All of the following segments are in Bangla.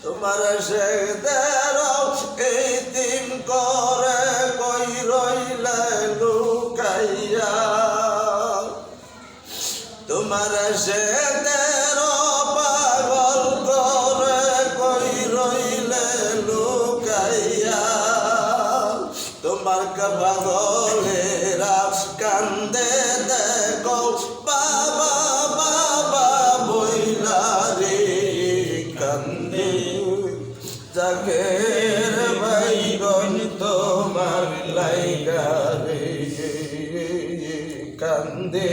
তোমার শেখদের ইতিম করে কই রইলে লুকাইয়া তোমার শেখদের পাগল করে কই রইলে লুকাইয়া তোমার পাগলেরা কান্দে দেখো বাবা বাবা বইলা রে কান্দে জাগের ভাইগন তোমার লাইগা রে কান্দে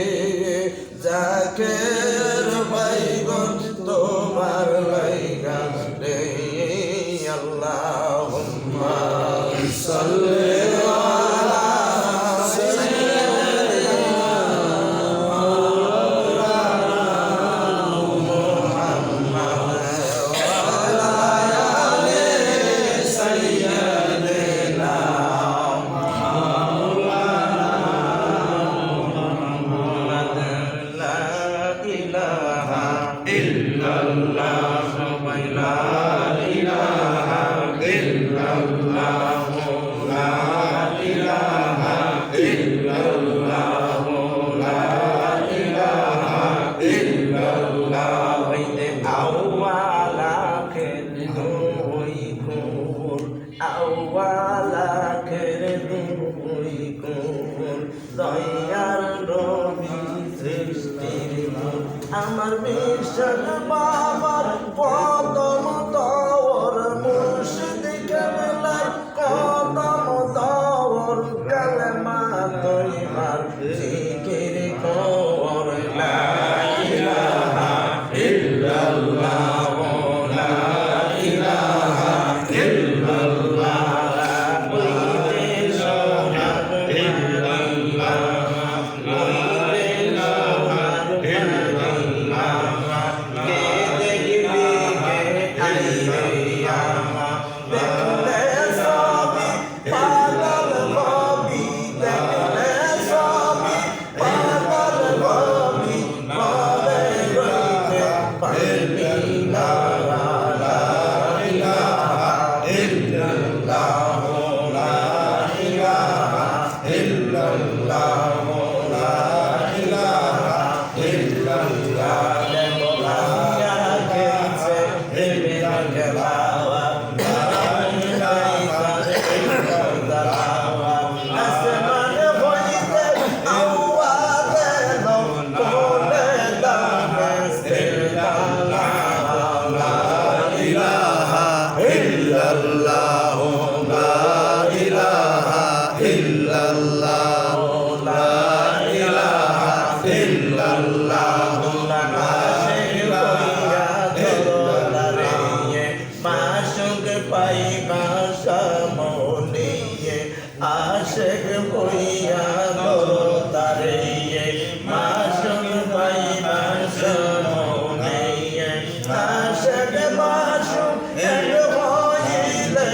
জাগের ভাইগন তোমার লাইগা রে আল্লাহুম্মা সাল্লি আমার বিশ্বাস বাবার কদম দর মুর্শিদ কেবলার কদম দর কালেমা তৈবার জিকির কর লা ইলাহা ইল্লাল্লাহ লা ইলাহা ইল্লাল্লাহ আশেক হইয়া ধরো তারে মাসুক পাইবা সমনে আশেক মাসুক এক হইলে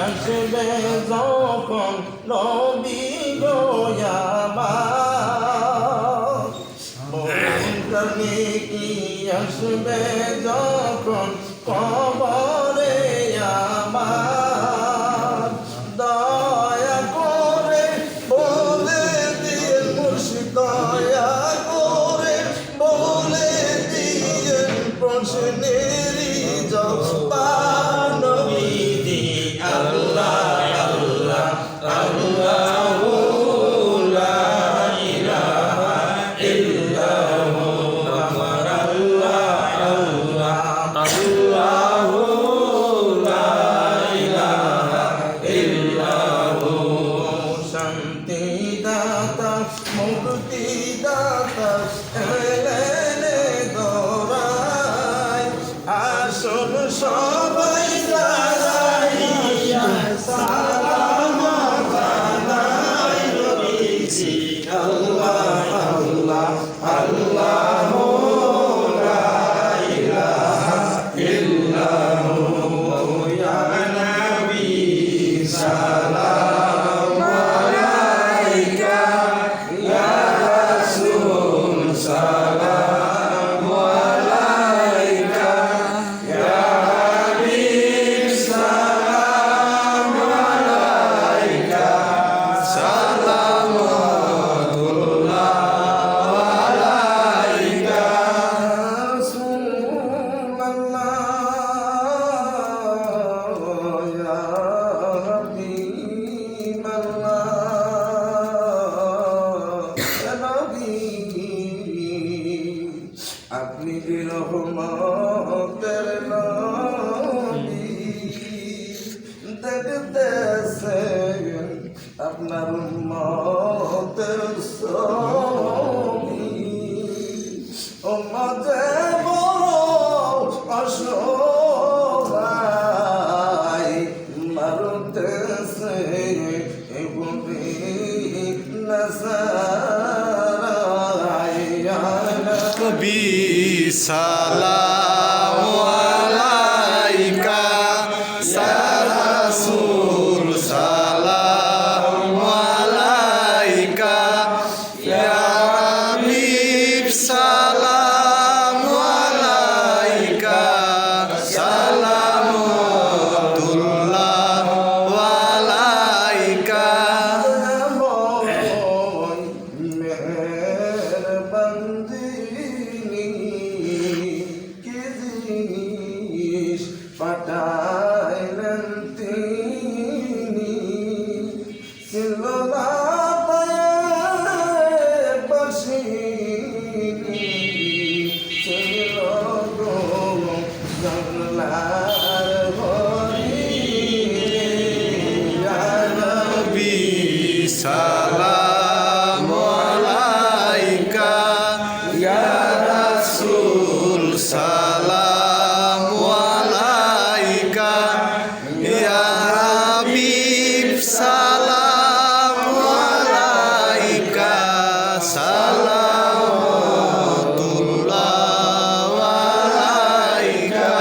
আসবে যখন নবী গো আমার মনটাকে কি আসবে যখন কবরে আমার দয়া করে বলে দিয়ে মুর্শিদ দয়া করে বলে দিয়ে প্রশ্নেরই জবাব নবীজি আল্লাহ আল্লাহ আল্লাহ লা ইলাহা ইল্লাহু আমার আল্লাহ আল্লাহ আল্লাহ লা ইলাহা ইল্লাহু শান্তি দাতা মুক্তি দাতা এলেনে দোরাই আসল সবাই দাঁড়াইয়া সালাম জানাই নবীজি আল্লাহ আল্লাহ আল্লাহ লা ইলাহা ইল্লাহু ইয়া নবী সালাম আলাইকা ইয়া রাসূল সালাম আলাইকা ইয়া হাবিব সালাম আলাইকা সালামুল্লাহ আলাইকা রাসূলুল্লাহ ইয়া হাবিবাল্লাহ ইয়া নবী আপনি রহমতের নবী দেখতেছেন আপনার উম্মতের ছবি ও মাঝে বড় অসহায় মারতেছে এগুলি নবী সালাম আলাইকা ইয়া রাসূল সালাম আলাইকা ইয়া হাবিব সালাম আলাইকা সালামুল্লাহ আলাইকা পাঠাইলেন তিনি ছিল বাসিনী ছিল গো জঙ্গলার হরি নবী সালাম আলাইকা ইয়া রাসূল সালাম আলাইকা ইয়া হাবিব সালাম আলাইকা সালামুল্লাহ আলাইকা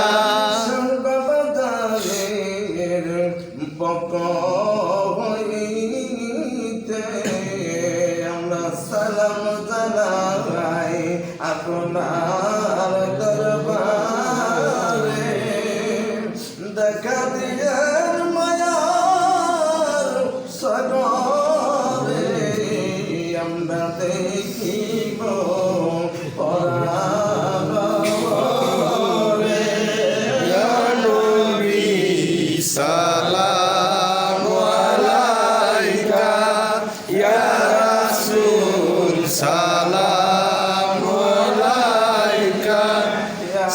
সংবাদের পক্ষ হইতে আমরা সালাম জানাই আপনার দরবারে দেখা দিয়েন মায়ার সাগরে আমরা দেখিব পরাগরে ইয়া নবী সালাম আলাইকা ইয়া রাসূল সালাম আলাইকা ইয়া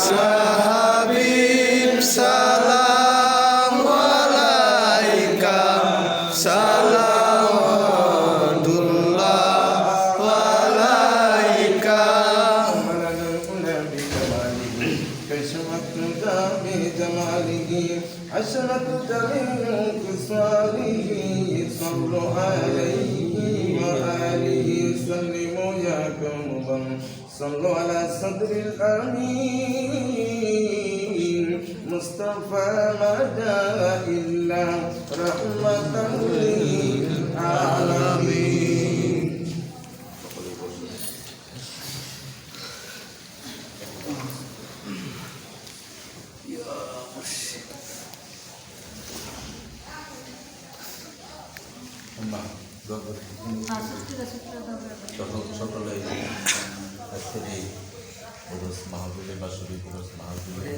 হাবিব সালাম আলাইকা সালামুল্লাহ আলাইকা حسنة جميع خصاله صلوا عليه وآله سلموا يا قوم صلوا على صدر الأمين مصطفى ما جاء إلا রাহমাতাল লিল আলামিন। সকলে আজকের এই মাহফিলে বা শরীফ মাহফিলে